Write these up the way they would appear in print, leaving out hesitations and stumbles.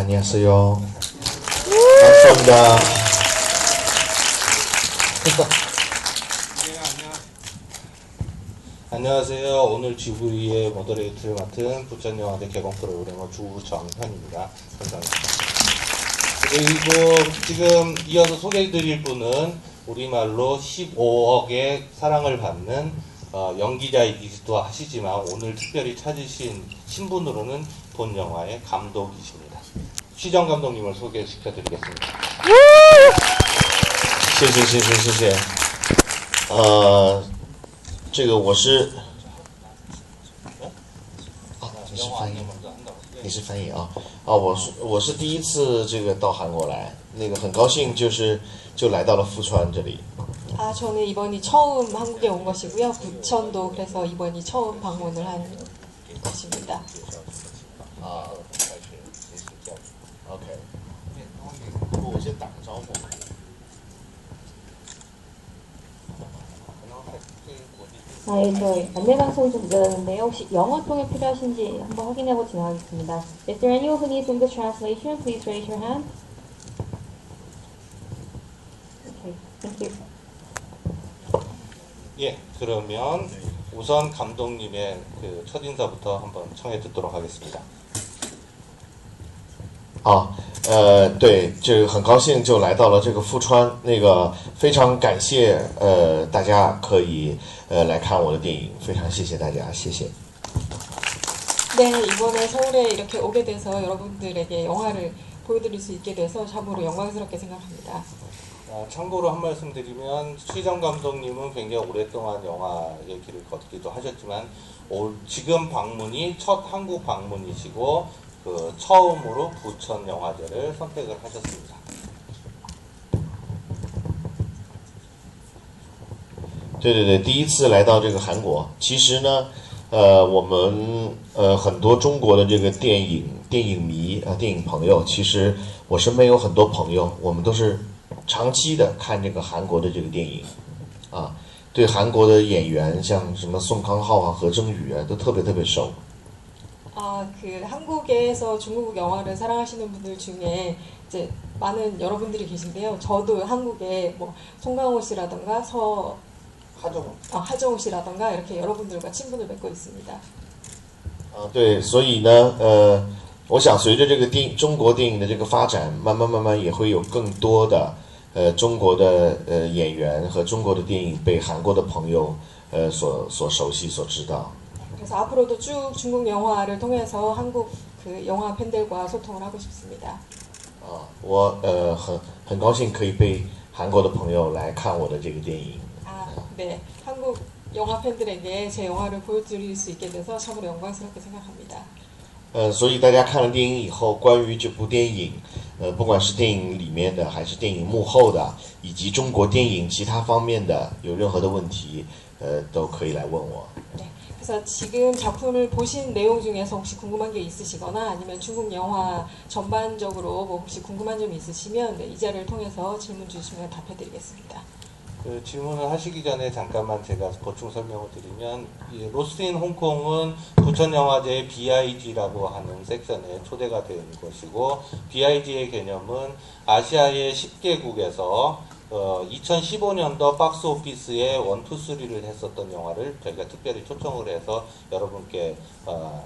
안녕하세요. 감사합니다. 안녕하세요. 오늘 GV의 모더레이터를 맡은 부천영화제 개봉 프로그래머 주정현입니다. 감사합니다. 그리고 지금 이어서 소개해드릴 분은 우리말로 15억의 사랑을 받는 연기자이기도 하시지만 오늘 특별히 찾으신 신분으로는 본 영화의 감독이십니다. 시정 감독님을 소개시켜드리겠습니다. 谢谢。这个我是这是翻译，你是翻译啊？我是第一次这个到韩国来，那个很高兴就来到了富川这里。 저는 이번이 처음 한국에 온 것이고요. 부천도 그래서 이번이 처음 방문을 한 것입니다. OK， 我先打个招呼。 저희 안내방송 좀 늦었는데요. 혹시 영어 통역 필요하신지 한번 확인하고 지나가겠습니다. Is there anyone who needs English translation? Please raise your hand. Okay, thank you. 예, 그러면 우선 감독님의 그 첫인사부터 한번 청해 듣도록 하겠습니다. 对，就很高兴就来到了这个富川，那个非常感谢大家可以来看我的电影，非常谢谢大家，谢谢。 네, 이번에 서울에 이렇게 오게 돼서 여러분들에게 영화를 보여드릴 수 있게 돼서 참으로 영광스럽게 생각합니다. 참고로 한 말씀 드리면 시정 감독님은 굉장히 오랫동안 영화의 길을 걷기도 하셨지만 지금 방문이 첫 한국 방문이시고 그 처음으로 부천 영화제를 선택을 하셨습니다. 对，第一次来到这个韩国，其实呢，我们很多中国的这个电影迷电影朋友，其实我身边有很多朋友，我们都是长期的看这个韩国的这个电影，对韩国的演员像什么宋康昊啊、何正宇啊，都特别熟。 그 한국에서 중국 영화를 사랑하시는 분들 중에 이제 많은 여러분들이 계신데요. 저도 한국에 뭐 송강호 씨라던가 하정우 씨라던가 이렇게 여러분들과 친분을 맺고 있습니다. 对，所以呢，我想随着这个中国电影的这个发展，慢慢也会有更多的中国的演员和中国的电影被韩国的朋友所熟悉、所知道。 그래서 앞으로도 쭉 중국 영화를 통해서 한국 그 영화 팬들과 소통을 하고 싶습니다. 我很高兴可以被韩国的朋友来看我的这个电影。 네, 한국 영화 팬들에게 제 영화를 보여드릴 수 있게 돼서 참으로 영광스럽게 생각합니다. 所以大家看了电影以后，关于这部电影，不管是电影里面的，还是电影幕后的，以及中国电影其他方面的，有任何的问题，都可以来问我。 네, 그래서 지금 작품을 보신 내용 중에서 혹시 궁금한 게 있으시거나 아니면 중국 영화 전반적으로 뭐 혹시 궁금한 점이 있으시면 네, 이 자리를 통해서 질문 주시면 답해드리겠습니다. 그 질문을 하시기 전에 잠깐만 제가 보충 설명을 드리면 로스트 인 홍콩은 부천영화제의 BIG라고 하는 섹션에 초대가 된 것이고 BIG의 개념은 아시아의 10개국에서 2015년도 박스오피스에 1, 2, 3를 했었던 영화를 저희가 특별히 초청을 해서 여러분께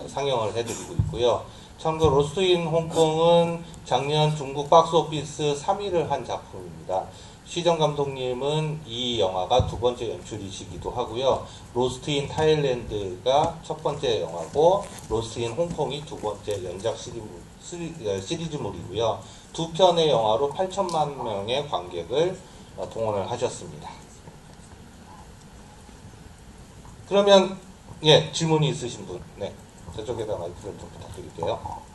상영을 해드리고 있고요. 참고로 로스트 인 홍콩은 작년 중국 박스오피스 3위를 한 작품입니다. 시정 감독님은 이 영화가 두 번째 연출이시기도 하고요. 로스트 인 타일랜드가 첫 번째 영화고 로스트 인 홍콩이 두 번째 연작 시리즈물이고요. 두 편의 영화로 8천만 명의 관객을 동원을 하셨습니다. 그러면 예, 질문이 있으신 분, 네, 저쪽에다 마이크를 좀 부탁드릴게요.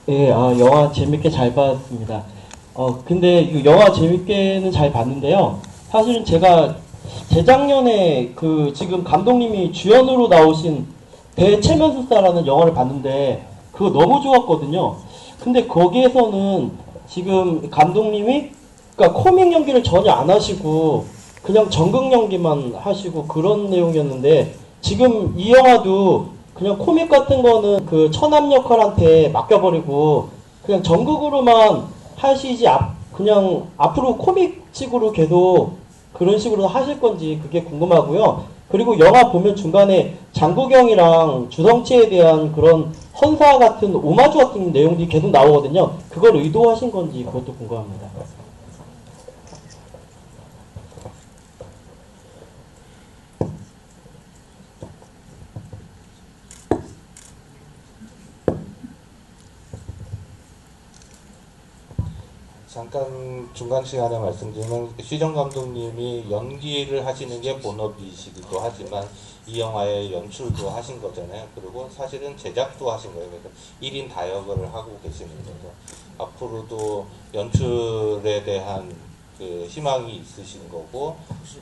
예, 영화 재밌게 잘 봤습니다. 근데 이 영화 재밌게는 잘 봤는데요. 사실은 제가 재작년에 그 지금 감독님이 주연으로 나오신 대체면수사라는 영화를 봤는데 그거 너무 좋았거든요. 근데 거기에서는 지금 감독님이 그러니까 코믹 연기를 전혀 안 하시고 그냥 정극 연기만 하시고 그런 내용이었는데 지금 이 영화도 그냥 코믹 같은 거는 그 처남 역할한테 맡겨버리고 그냥 전극으로만 하시지 그냥 앞으로 코믹식으로 계속 그런 식으로 하실 건지 그게 궁금하고요. 그리고 영화 보면 중간에 장국영이랑 주성치에 대한 그런 헌사 같은 오마주 같은 내용들이 계속 나오거든요. 그걸 의도하신 건지 그것도 궁금합니다. 잠깐 중간 시간에 말씀드리면 시정 감독님이 연기를 하시는 게 본업이시기도 하지만 이 영화의 연출도 하신 거잖아요. 그리고 사실은 제작도 하신 거예요. 그래서 1인 다역을 하고 계시는 거죠. 앞으로도 연출에 대한 그 희망이 있으신 거고,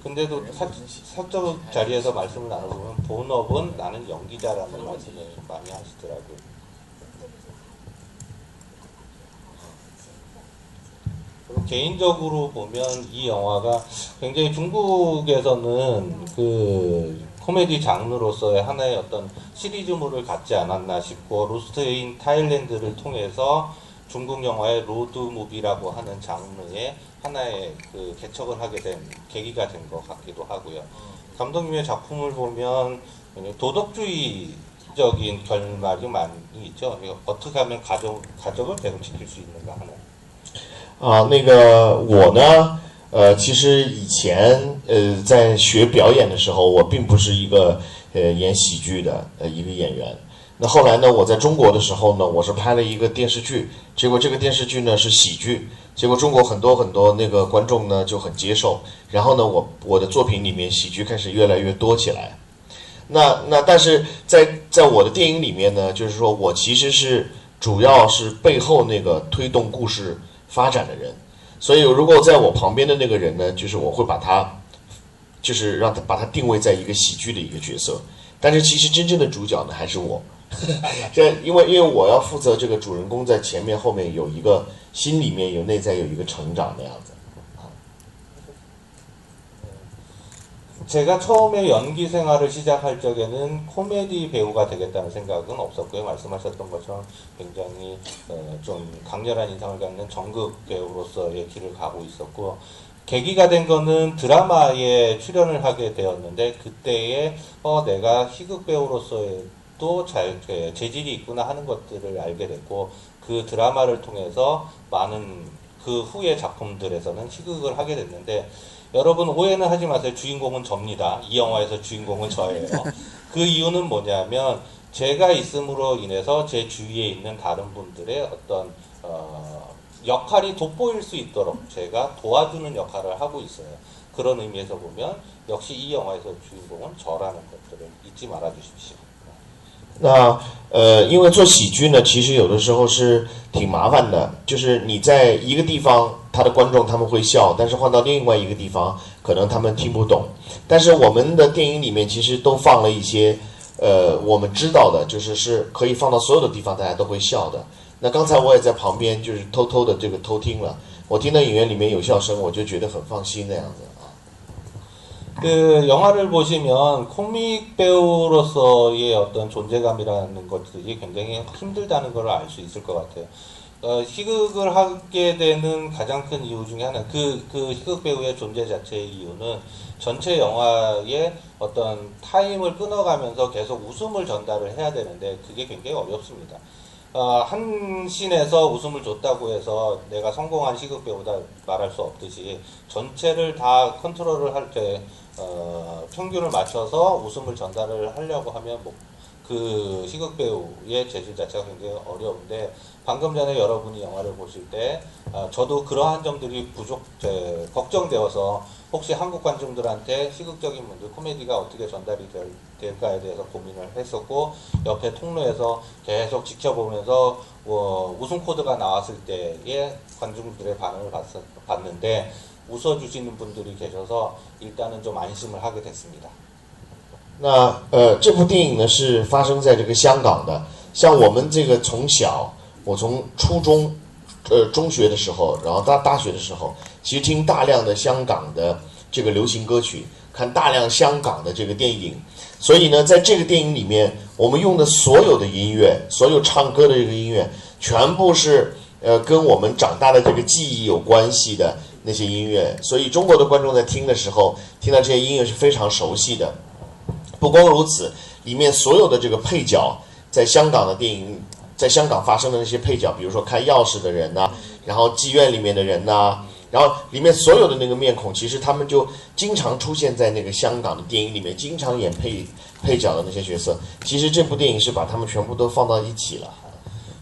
근데도 사적 자리에서 말씀을 나눠보면 본업은 나는 연기자라는 말씀을 많이 하시더라고요. 개인적으로 보면 이 영화가 굉장히 중국에서는 그 코미디 장르로서의 하나의 어떤 시리즈물을 갖지 않았나 싶고, 로스트 인 타일랜드를 통해서 중국 영화의 로드 무비라고 하는 장르의 하나의 그 개척을 하게 된 계기가 된 것 같기도 하고요. 감독님의 작품을 보면 도덕주의적인 결말이 많이 있죠. 어떻게 하면 가족을 계속시킬 수 있는가 하는. 那个我呢，其实以前在学表演的时候，我并不是一个演喜剧的一个演员。那后来呢，我在中国的时候呢，我是拍了一个电视剧，结果这个电视剧呢是喜剧，结果中国很多那个观众呢就很接受，然后呢，我的作品里面喜剧开始越来越多起来。那但是在我的电影里面呢，就是说我其实是主要是背后那个推动故事发展的人，所以如果在我旁边的那个人呢，就是我会把他，就是把他定位在一个喜剧的一个角色，但是其实真正的主角呢还是我，因为我要负责这个主人公在前面后面有一个心里面有内在有一个成长的样子。 제가 처음에 연기 생활을 시작할 적에는 코미디 배우가 되겠다는 생각은 없었고요. 말씀하셨던 것처럼 굉장히 좀 강렬한 인상을 갖는 전극 배우로서의 길을 가고 있었고, 계기가 된 거는 드라마에 출연을 하게 되었는데, 그때에 내가 희극 배우로서의 또 재질이 있구나 하는 것들을 알게 됐고, 그 드라마를 통해서 많은 그 후의 작품들에서는 희극을 하게 됐는데, 여러분 오해는 하지 마세요. 주인공은 접니다. 이 영화에서 주인공은 저예요. 그 이유는 뭐냐면 제가 있음으로 인해서 제 주위에 있는 다른 분들의 어떤 역할이 돋보일 수 있도록 제가 도와주는 역할을 하고 있어요. 그런 의미에서 보면 역시 이 영화에서 주인공은 저라는 것들을 잊지 말아 주십시오. 那因为做喜剧呢，其实有的时候是挺麻烦的，就是你在一个地方，他的观众他们会笑，但是换到另外一个地方，可能他们听不懂。但是我们的电影里面其实都放了一些我们知道的，是可以放到所有的地方，大家都会笑的。那刚才我也在旁边就是偷偷的这个偷听了，我听到演员里面有笑声，我就觉得很放心那样子。 그 영화를 보시면 코믹 배우로서의 어떤 존재감이라는 것들이 굉장히 힘들다는 걸 알 수 있을 것 같아요. 희극을 하게 되는 가장 큰 이유 중에 하나, 그 희극 배우의 존재 자체의 이유는 전체 영화의 어떤 타임을 끊어가면서 계속 웃음을 전달을 해야 되는데 그게 굉장히 어렵습니다. 한 씬에서 웃음을 줬다고 해서 내가 성공한 희극 배우다 말할 수 없듯이 전체를 다 컨트롤을 할 때 평균을 맞춰서 웃음을 전달을 하려고 하면 그 희극 배우의 재질 자체가 굉장히 어려운데, 방금 전에 여러분이 영화를 보실 때 저도 그러한 점들이 걱정되어서 혹시 한국 관중들한테 희극적인 분들 코미디가 어떻게 전달이 될까에 대해서 고민을 했었고, 옆에 통로에서 계속 지켜보면서 웃음 코드가 나왔을 때의 관중들의 반응을 봤는데 웃어주시는 분들이 계셔서 일단은 좀 안심을 하게 됐습니다. 那这部电影呢是发生在这个香港的。像我们这个从小，我从初中、中学的时候，然后到大学的时候，其实听大量的香港的这个流行歌曲，看大量香港的这个电影，所以呢，在这个电影里面，我们用的所有的音乐，所有唱歌的这个音乐，全部是跟我们长大的这个记忆有关系的那些音乐。所以中国的观众在听的时候，听到这些音乐是非常熟悉的。不光如此，里面所有的这个配角，在香港的电影，在香港发生的那些配角，比如说开钥匙的人呐、然后妓院里面的人呐、然后里面所有的那个面孔，其实他们就经常出现在那个香港的电影里面，经常演配角的那些角色。其实这部电影是把他们全部都放到一起了。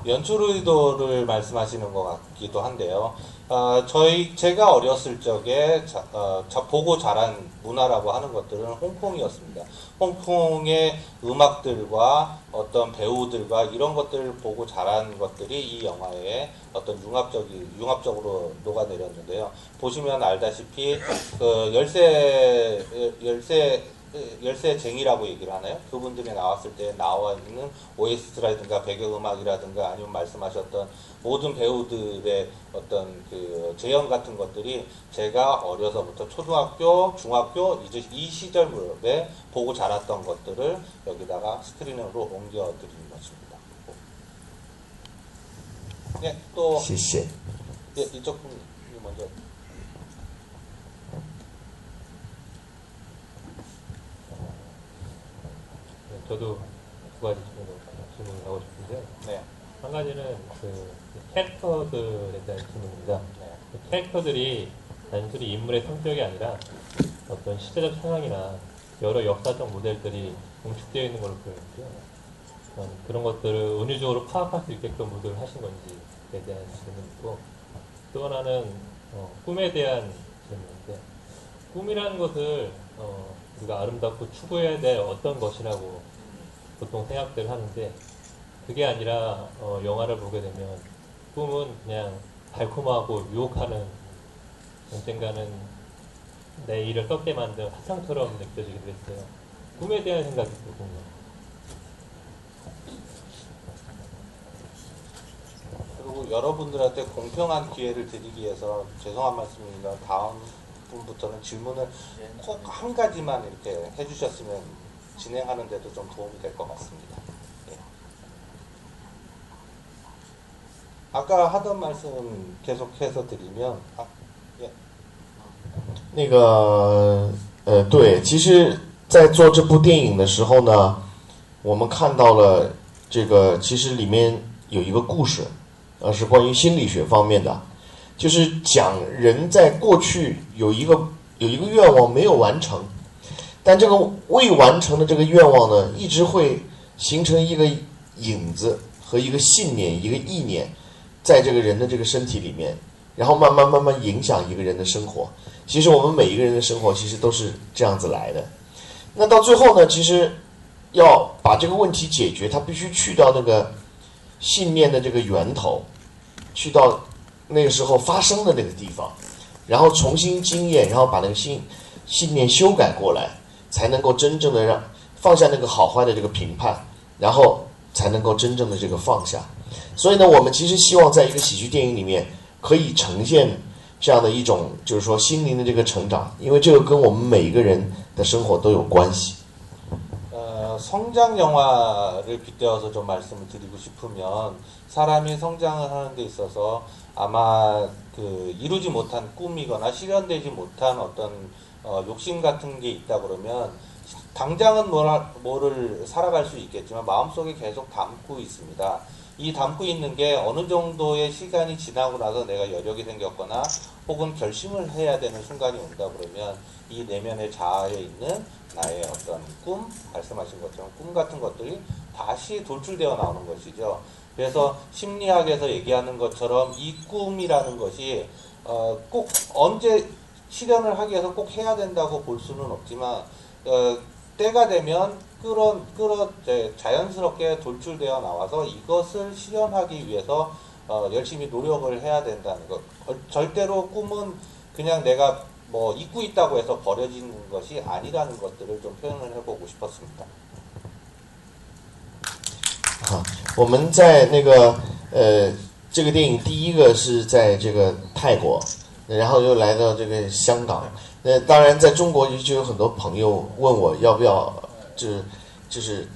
연출 의도를 말씀하시는 것 같기도 한데요. 제가 어렸을 적에 보고 자란 문화라고 하는 것들은 홍콩이었습니다. 홍콩의 음악들과 어떤 배우들과 이런 것들을 보고 자란 것들이 이 영화에 어떤 융합적으로 녹아내렸는데요. 보시면 알다시피 그 열쇠쟁이라고 얘기를 하나요? 그분들이 나왔을 때 나와 있는 OST라든가 배경음악이라든가 아니면 말씀하셨던 모든 배우들의 어떤 그 재현 같은 것들이 제가 어려서부터 초등학교, 중학교 이제 이 시절에 보고 자랐던 것들을 여기다가 스크린으로 옮겨드리는 것입니다. 네, 또 谢谢。 예, 이쪽 분이 먼저. 저도 두 가지 질문을 하고 싶은데요. 네. 한 가지는 그 캐릭터들에 대한 질문입니다. 네. 그 캐릭터들이 단순히 인물의 성격이 아니라 어떤 시대적 상황이나 여러 역사적 모델들이 응축되어 있는 걸로 보였고요. 그런 것들을 은유적으로 파악할 수 있게끔 모델을 하신 건지에 대한 질문이고, 또 하나는 꿈에 대한 질문인데, 꿈이라는 것을 우리가 아름답고 추구해야 될 어떤 것이라고 보통 생각들 하는데, 그게 아니라 영화를 보게 되면 꿈은 그냥 달콤하고 유혹하는, 언젠가는 내 일을 썩게 만든 화상처럼 느껴지기도 했어요. 꿈에 대한 생각이 있거든요. 그리고 여러분들한테 공평한 기회를 드리기 위해서 죄송한 말씀입니다. 다음 분부터는 질문을 꼭 한 가지만 이렇게 해주셨으면 진행하는 데도 좀 도움이 될 것 같습니다. 예. 아까 하던 말씀 계속해서 드리면 예. 那个对，其实，在做这部电影的时候呢，我们看到了这个，其实里面有一个故事，是关于心理学方面的，就是讲人在过去有一个愿望没有完成，但这个未完成的这个愿望呢，一直会形成一个影子和一个信念、一个意念，在这个人的这个身体里面，然后慢慢影响一个人的生活。其实我们每一个人的生活其实都是这样子来的。那到最后呢，其实要把这个问题解决，他必须去到那个信念的这个源头，去到那个时候发生的那个地方，然后重新经验，然后把那个信念修改过来，才能够真正的让放下那个好坏的这个评判，然后才能够真正的这个放下。所以呢，我们其实希望在一个喜剧电影里面可以呈现这样的一种，就是说心灵的这个成长，因为这个跟我们每一个人的生活都有关系。 성장 영화를 빗대어서 좀 말씀을 드리고 싶으면 사람이 성장을 하는 데 있어서 아마 그 이루지 못한 꿈이거나 실현되지 못한 어떤 욕심 같은 게 있다 그러면 당장은 뭐를 살아갈 수 있겠지만 마음속에 계속 담고 있습니다. 이 담고 있는 게 어느 정도의 시간이 지나고 나서 내가 여력이 생겼거나 혹은 결심을 해야 되는 순간이 온다 그러면 이 내면의 자아에 있는 나의 어떤 꿈, 말씀하신 것처럼 꿈 같은 것들이 다시 돌출되어 나오는 것이죠. 그래서 심리학에서 얘기하는 것처럼 이 꿈이라는 것이 꼭 언제 실현을 하기 위해서 꼭 해야 된다고 볼 수는 없지만 때가 되면 자연스럽게 돌출되어 나와서 이것을 실현하기 위해서 열심히 노력을 해야 된다는 것. 절대로 꿈은 그냥 내가 뭐 잊고 있다고 해서 버려지는 것이 아니라는 것들을 좀 표현을 해보고 싶었습니다. 好，我们在那个这个电影第一个是在这个泰国，然后又来到这个香港。当然在中国就有很多朋友问我要不要就是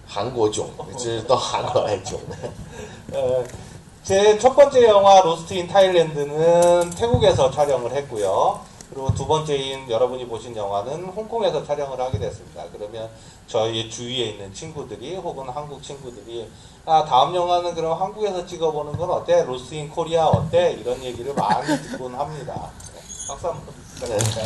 韩国囧，这是到韩国来囧的。 제 첫 번째 영화 로스트 인 타일랜드는 태국에서 촬영을 했고요. 그리고 두 번째인 여러분이 보신 영화는 홍콩에서 촬영을 하게 됐습니다. 그러면 저희 주위에 있는 친구들이 혹은 한국 친구들이 다음 영화는 그럼 한국에서 찍어보는 건 어때? 로스트 인 코리아 어때? 이런 얘기를 많이 듣곤 합니다. 박수 한번 부탁드립니다.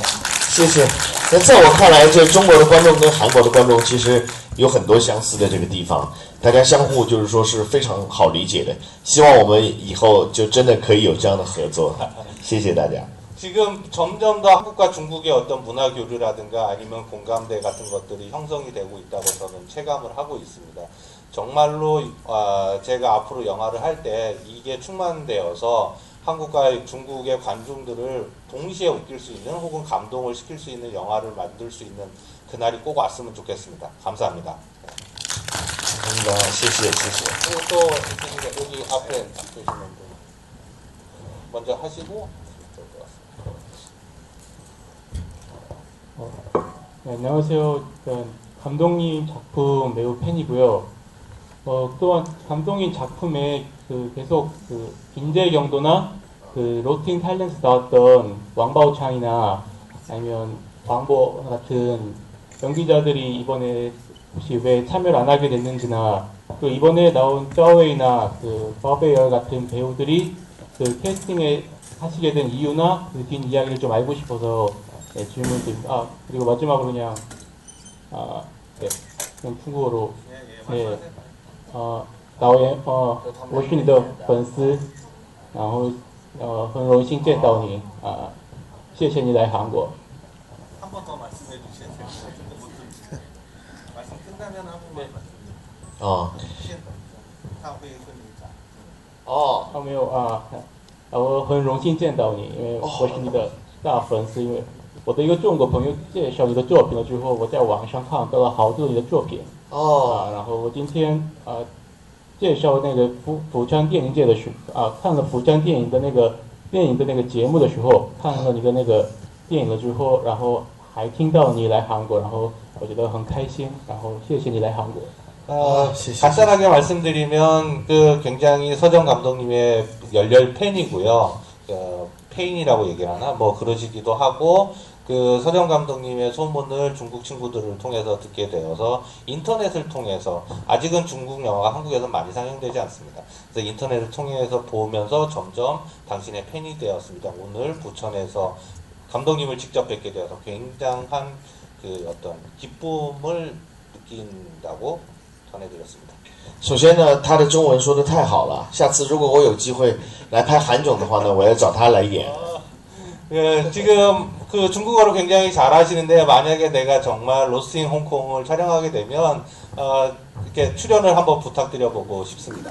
谢谢。那在我看来，这中国的观众跟韩国的观众其实有很多相似的这个地方，大家相互就是说是非常好理解的。希望我们以后就真的可以有这样的合作。谢谢大家。 지금 점점 더 한국과 중국의 어떤 문화 교류라든가 아니면 공감대 같은 것들이 형성이 되고 있다고 저는 체감을 하고 있습니다. 정말로 제가 앞으로 영화를 할 때 이게 충만되어서 한국과 중국의 관중들을 동시에 웃길 수 있는 혹은 감동을 시킬 수 있는 영화를 만들 수 있는 그날이 꼭 왔으면 좋겠습니다. 감사합니다. 감사합니다. 谢谢谢谢。 그리고 또 여기 앞에 계시는 분 먼저 하시고 좋을 것 같습니다. 네, 안녕하세요. 감독님 작품 매우 팬이고요. 또한 감독님 작품에 계속 빈재경도나 로스팅 탤런트 나왔던 왕바오창이나 아니면 왕보 같은 연기자들이 이번에 혹시 왜 참여를 안 하게 됐는지나 또 이번에 나온 짜오웨이나 버베이얼 같은 배우들이 캐스팅에 하시게 된 이유나 뒷 이야기를 좀 알고 싶어서 네, 질문드립니다. 그리고 마지막으로 그냥 네, 그냥 중국어로 네, 导演我是你的粉丝，然后很荣幸见到你谢谢你来韩国。 한 번 더 말씀해 주셔야 돼요. 말씀 끝나면 한 번만 말씀해 哦 哦没有我很荣幸见到你，因为我是你的大粉丝，因为我的一个中国朋友介绍你的作品了之后，我在网上看到了好多你的作品。 哦， 然后我今天介绍那个釜山电影节的时看了釜山电影的那个节目的时候，看了你的那个电影了之后，然后还听到你来韩国，然后我觉得很开心，然后谢谢你来韩国。 간단하게 말씀드리면 굉장히 서정 감독님의 열렬 팬이고요. 페인이라고 얘기하나 뭐 그러시기도 하고 서정 감독님의 소문을 중국 친구들을 통해서 듣게 되어서 인터넷을 통해서 아직은 중국 영화가 한국에서 많이 상영되지 않습니다. 그래서 인터넷을 통해서 보면서 점점 당신의 팬이 되었습니다. 오늘 부천에서 감독님을 직접 뵙게 되어서 굉장한 어떤 기쁨을 느낀다고 전해드렸습니다. 首先呢，他的中文说的太好了。下次如果我有机会来拍韩囧的话呢，我要找他来演。 지금 중국어를 굉장히 잘하시는데 만약에 내가 정말 로스트 인 홍콩을 촬영하게 되면 이렇게 출연을 한번 부탁드려보고 싶습니다.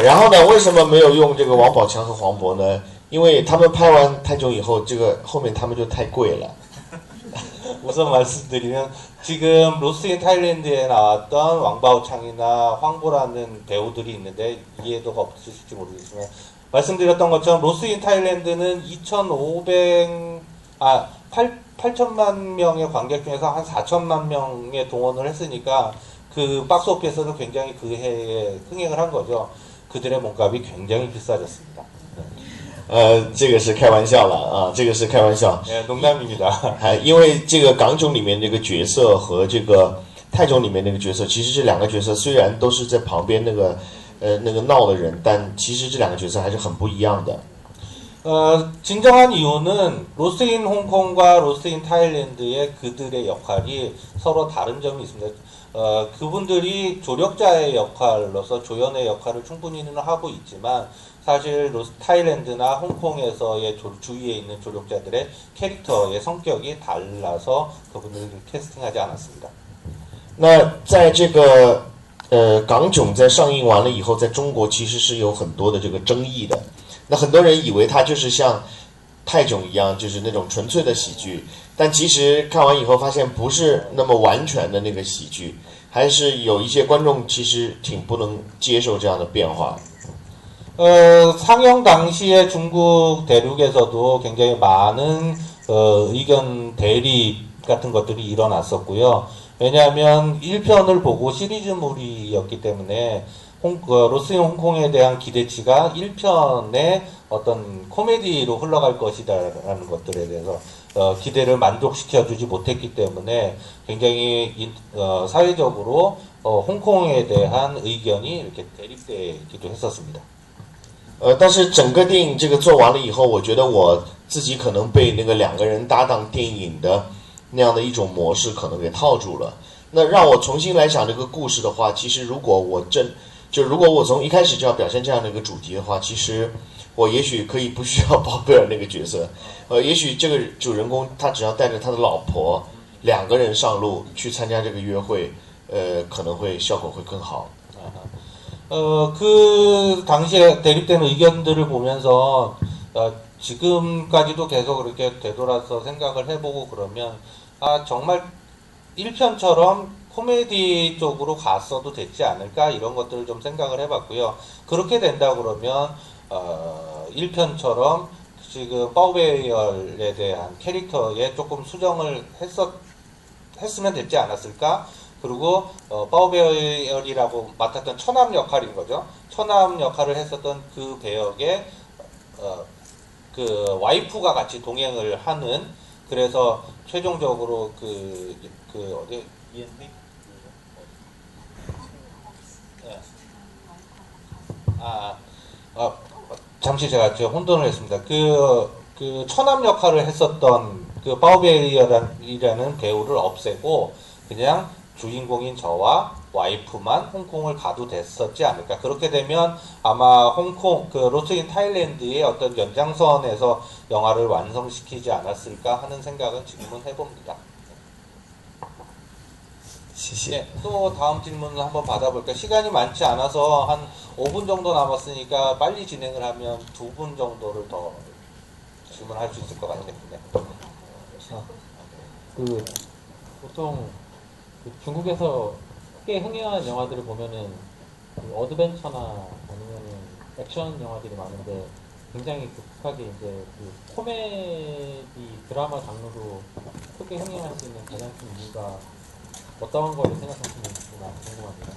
然后呢，为什么没有用这个王宝强和黄渤呢？因为他们拍完泰囧以后，这个后面他们就太贵了。 우선 말씀드리면 지금 로스트 인 타일랜드에 나왔던 왕바오창이나 황보라는 배우들이 있는데 이해도가 없으실지 모르겠지만 말씀드렸던 것처럼 로스트 인 타일랜드는 8천만 명의 관객 중에서 한 4천만 명의 동원을 했으니까 박스 오피스에서는 굉장히 그 해에 흥행을 한 거죠. 그들의 몸값이 굉장히 비싸졌습니다. 这个是开玩笑了啊，这个是开玩笑。 네, 농담입니다. 因为这个港囧里面这个角色和这个泰囧里面那个角色，其实这两个角色虽然都是在旁边那个闹的人，但其实这两个角色还是很不一样的。 진정한 이유는 로스트 인 홍콩과 로스트 인 타일랜드의 그들의 역할이 서로 다른 점이 있습니다. 그분들이 조력자의 역할로서 조연의 역할을 충분히는 하고 있지만 사실 타일랜드나 홍콩에서의 주위에 있는 조력자들의 캐릭터의 성격이 달라서 그분들을 캐스팅하지 않았습니다. 那在这个港囧在上映完了以后，在中国其实是有很多的这个争议的。那很多人以为它就是像泰囧一样，就是那种纯粹的喜剧，但其实看完以后发现不是那么完全的那个喜剧，还是有一些观众其实挺不能接受这样的变化。 상영 당시에 중국 대륙에서도 굉장히 많은 의견 대립 같은 것들이 일어났었고요. 왜냐하면 1편을 보고 시리즈물이었기 때문에 로스인 홍콩에 대한 기대치가 1편의 어떤 코미디로 흘러갈 것이다라는 것들에 대해서 기대를 만족시켜주지 못했기 때문에 굉장히 사회적으로 홍콩에 대한 의견이 이렇게 대립되기도 했었습니다. 但是整个电影这个做完了以后，我觉得我自己可能被那个两个人搭档电影的那样的一种模式可能给套住了。那让我重新来想这个故事的话，其实如果我从一开始就要表现这样的一个主题的话，其实我也许可以不需要包贝尔那个角色，也许这个主人公他只要带着他的老婆两个人上路去参加这个约会，可能会效果会更好。 그 당시에 대립되는 의견들을 보면서 지금까지도 계속 그렇게 되돌아서 생각을 해보고 그러면 정말 1편처럼 코미디 쪽으로 갔어도 됐지 않을까 이런 것들을 좀 생각을 해봤고요. 그렇게 된다 그러면 1편처럼 지금 파우베이얼에 대한 캐릭터에 조금 수정을 했으면 됐지 않았을까? 그리고 파우베이얼이라고 맡았던 처남 역할인 거죠. 처남 역할을 했었던 그 배역에 그 와이프가 같이 동행을 하는, 그래서 최종적으로 어디 이엔미? 잠시 제가 혼돈을 했습니다. 그 처남 역할을 했었던 그 파우베이얼이라는 배우를 없애고 그냥 주인공인 저와 와이프만 홍콩을 가도 됐었지 않을까. 그렇게 되면 아마 홍콩, 로스트 인 타일랜드의 어떤 연장선에서 영화를 완성시키지 않았을까 하는 생각은 지금은 해봅니다. 네, 또 다음 질문을 한번 받아볼까요? 시간이 많지 않아서 한 5분 정도 남았으니까 빨리 진행을 하면 2분 정도를 더 질문할 수 있을 것 같네요. 네. 보통 중국에서 꽤 흥행한 영화들을 보면은 어드벤처나 아니면은 액션 영화들이 많은데 굉장히 독특하게 이제 코미디 드라마 장르로 크게 흥행할 수 있는 가장 큰 이유가 어떤 거를 생각하시는지 궁금합니다.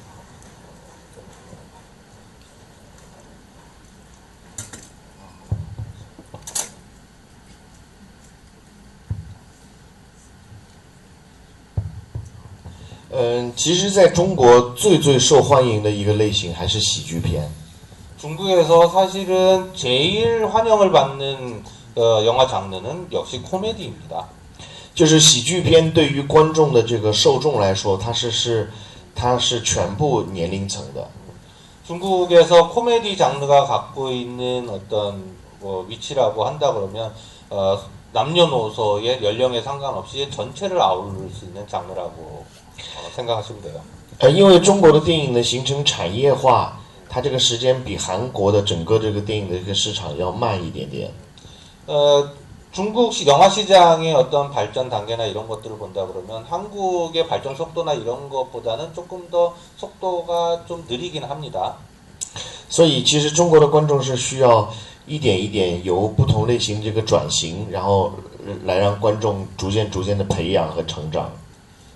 其实在中国最受欢迎的一个类型还是喜剧片。 중국에서 사실은 제일 환영을 받는 영화 장르는 역시 코미디입니다. 就是喜剧片对于观众的这个受众来说，它是全部年龄层的。 중국에서 코미디 장르가 갖고 있는 어떤 위치라고 한다 그러면 남녀노소의 연령에 상관없이 전체를 아우를 수 있는 장르라고 생각하시면 돼요. 因为中国的电影呢形成产业化，它这个时间比韩国的整个这个电影的这个市场要慢一点点。 중국 영화 시장의 어떤 발전 단계나 이런 것들을 본다 그러면 한국의 발전 속도나 이런 것보다는 조금 더 속도가 좀 느리긴 합니다. 所以其实中国的观众是需要一点一点由不同类型这个转型，然后来让观众逐渐的培养和成长。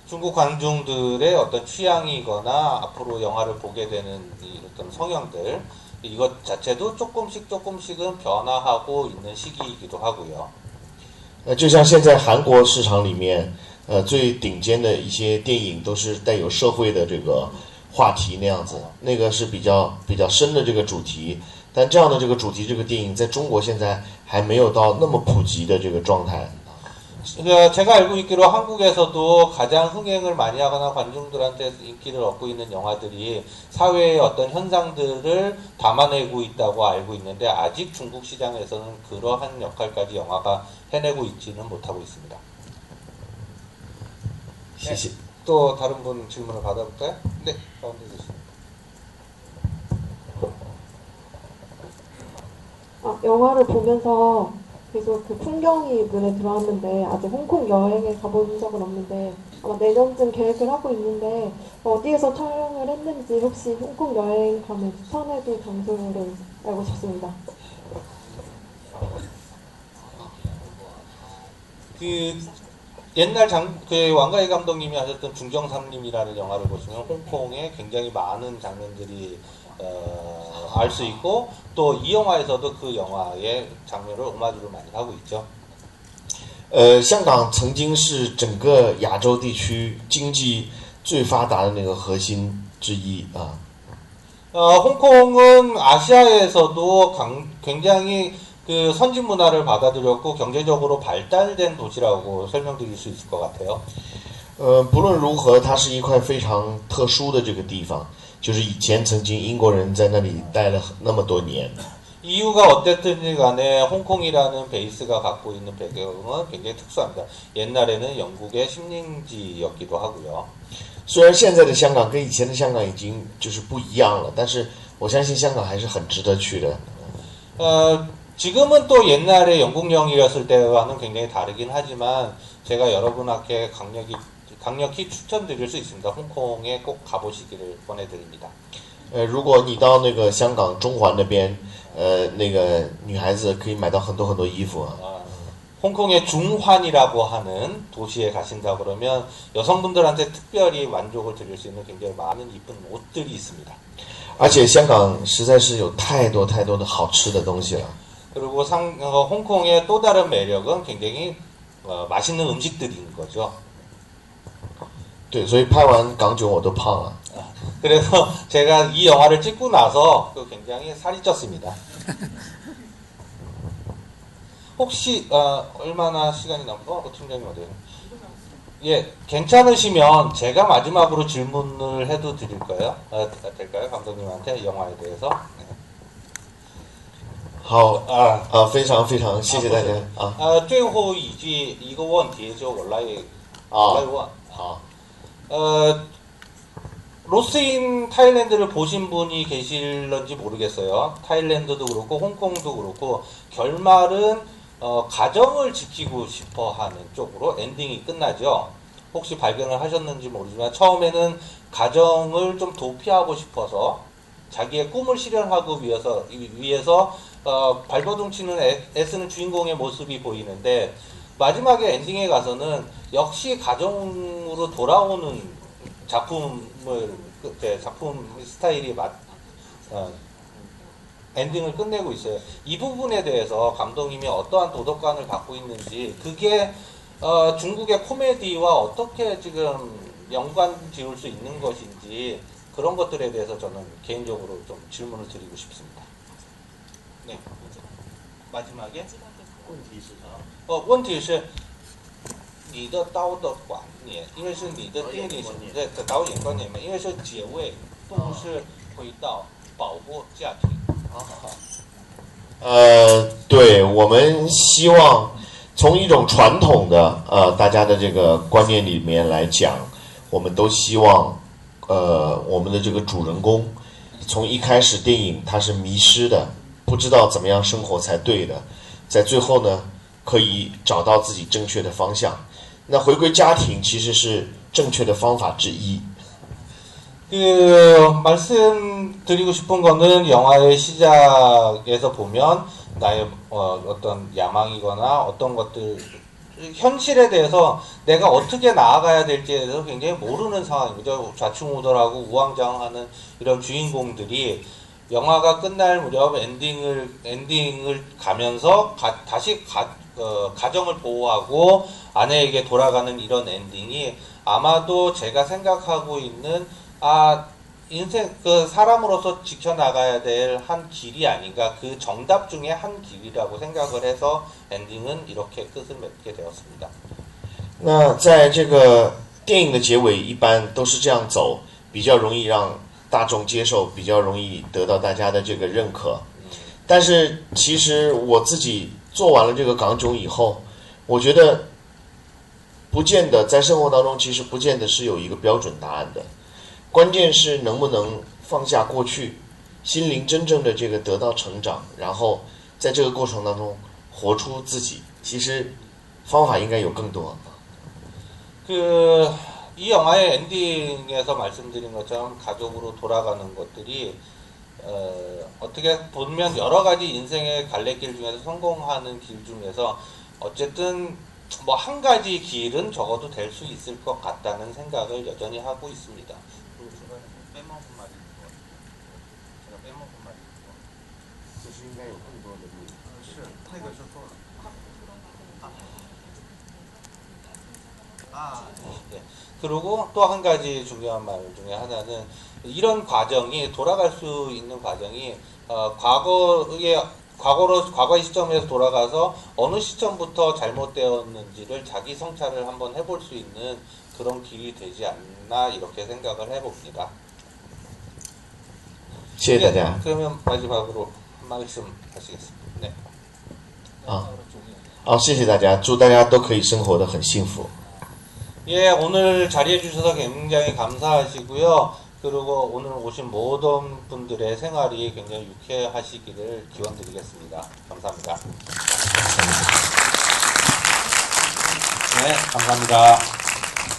중국 관중들의 어떤 취향이거나 앞으로 영화를 보게 되는 이 어떤 성향들, 이것 자체도 조금씩은 변화하고 있는 시기이기도 하고요. 就像现在韩国市场里面，最顶尖的一些电影都是带有社会的这个话题那样子，那个是比较深的这个主题。但这样的这个主题这个电影在中国现在还没有到那么普及的这个状态。 제가 알고 있기로 한국에서도 가장 흥행을 많이 하거나 관중들한테 인기를 얻고 있는 영화들이 사회의 어떤 현상들을 담아내고 있다고 알고 있는데 아직 중국 시장에서는 그러한 역할까지 영화가 해내고 있지는 못하고 있습니다. 네, 또 다른 분 질문을 받아볼까요? 네, 가운데 계십니다. 영화를 보면서 계속 그 풍경이 눈에 들어왔는데 아직 홍콩 여행에 가본 적은 없는데 아마 내년쯤 계획을 하고 있는데 어디에서 촬영을 했는지 혹시 홍콩 여행 가면 추천해줄 장소를 알고 싶습니다. 옛날 그 왕가희 감독님이 하셨던 중정삼림이라는 영화를 보시면 홍콩의 굉장히 많은 장면들이 알 수 있고 또 이 영화에서도 그 영화의 장면을 오마주를 많이 하고 있죠. 香港曾经是整个亚洲地区经济最发达的那个核心之一啊。 홍콩은 아시아에서도 굉장히 그 선진 문화를 받아들였고 경제적으로 발달된 도시라고 설명드릴 수 있을 것 같아요. 不论如何，它是一块非常特殊的这个地方，就是以前曾经英国人在那里待了那么多年。 이유가 어땠든지 간에 홍콩이라는 베이스가 갖고 있는 배경은 굉장히 특수합니다. 옛날에는 영국의 식민지였기도 하고요. 虽然现在的香港跟以前的香港已经就是不一样了，但是我相信香港还是很值得去的。 지금은 또 옛날에 영국령이었을 때와는 굉장히 다르긴 하지만 제가 여러분께 강력히 추천드릴 수 있습니다. 홍콩에 꼭 가보시기를 권해드립니다. 如果你到那个香港中环那边，那个女孩子可以买到很多很多衣服啊。 홍콩의 중환이라고 하는 도시에 가신다 그러면 여성분들한테 특별히 만족을 드릴 수 있는 굉장히 많은 이쁜 옷들이 있습니다. 而且香港实在是有太多太多的好吃的东西了。 그리고 홍콩의 또 다른 매력은 굉장히 맛있는 음식들인 거죠. 对，所以拍完港囧我都胖了。 그래서 제가 이 영화를 찍고 나서 굉장히 살이 쪘습니다. 혹시 얼마나 시간이 남고 팀장님 어디요? 예, 괜찮으시면 제가 마지막으로 질문을 해도 드릴까요? 될까요, 감독님한테 영화에 대해서? 네. 好非常非常谢谢大家啊。最后一个问题就我来问。好。 로스인 타일랜드를 보신 분이 계실런지 모르겠어요. 타일랜드도 그렇고 홍콩도 그렇고 결말은 가정을 지키고 싶어 하는 쪽으로 엔딩이 끝나죠. 혹시 발견을 하셨는지 모르지만 처음에는 가정을 좀 도피하고 싶어서 자기의 꿈을 실현하기 위해서 발버둥 치는 애쓰는 주인공의 모습이 보이는데 마지막에 엔딩에 가서는 역시 가정으로 돌아오는 작품 스타일이 엔딩을 끝내고 있어요. 이 부분에 대해서 감독님이 어떠한 도덕관을 갖고 있는지 그게 중국의 코미디와 어떻게 지금 연관 지을 수 있는 것인지 그런 것들에 대해서 저는 개인적으로 좀 질문을 드리고 싶습니다. 네, 마지막에 问题是你的道德观念，因为是你的电影的导演观念嘛，因为是结尾都是回到保护家庭。对，我们希望从一种传统的大家的这个观念里面来讲，我们都希望我们的这个主人公从一开始电影他是迷失的，不知道怎么样生活才对的，在最后呢可以找到自己正确的方向。那回归家庭其实是正确的方法之一。 말씀드리고 싶은 거는 영화의 시작에서 보면 나의 어떤 야망이거나 어떤 것들 현실에 대해서 내가 어떻게 나아가야 될지에 대해서 굉장히 모르는 상황입니다. 좌충우돌하고 우왕좌왕하는 이런 주인공들이 영화가 끝날 무렵 엔딩을 가면서 다시 가정을 보호하고 아내에게 돌아가는 이런 엔딩이 아마도 제가 생각하고 있는 인생 사람으로서 지켜나가야 될 한 길이 아닌가 그 정답 중에 한 길이라고 생각을 해서 엔딩은 이렇게 끝을 맺게 되었습니다. 那在这个电影的结尾一般都是这样走，比较容易让大众接受，比较容易得到大家的这个认可。但是其实我自己做完了这个港囧以后，我觉得不见得在生活当中其实不见得是有一个标准答案的。 关键是能不能放下过去，心灵真正的这个得到成长，然后在这个过程当中活出自己。其实方法应该有更多。이 영화의 엔딩에서 말씀드린 것처럼 가족으로 돌아가는 것들이 어떻게 보면 여러 가지 인생의 갈래길 중에서 성공하는 길 중에서 어쨌든 뭐 한 가지 길은 적어도 될 수 있을 것 같다는 생각을 여전히 하고 있습니다. 그리고 제가 빼먹은 말이 있고, 제가 빼먹은 말이 있고. 这是应该有更多的路。是，那个是做了。네. 그리고 또 한 가지 중요한 말 중에 하나는 이런 과정이 돌아갈 수 있는 과정이 과거의 시점에서 돌아가서 어느 시점부터 잘못되었는지를 자기 성찰을 한번 해볼 수 있는 그런 길이 되지 않나 이렇게 생각을 해봅니다. 谢谢大家。 그러면 마지막으로 말씀하시겠습니다. 네. 谢谢大家，祝大家都可以生活得很幸福。 예, 오늘 자리해 주셔서 굉장히 감사하시고요. 그리고 오늘 오신 모든 분들의 생활이 굉장히 유쾌하시기를 기원드리겠습니다. 감사합니다. 네, 감사합니다.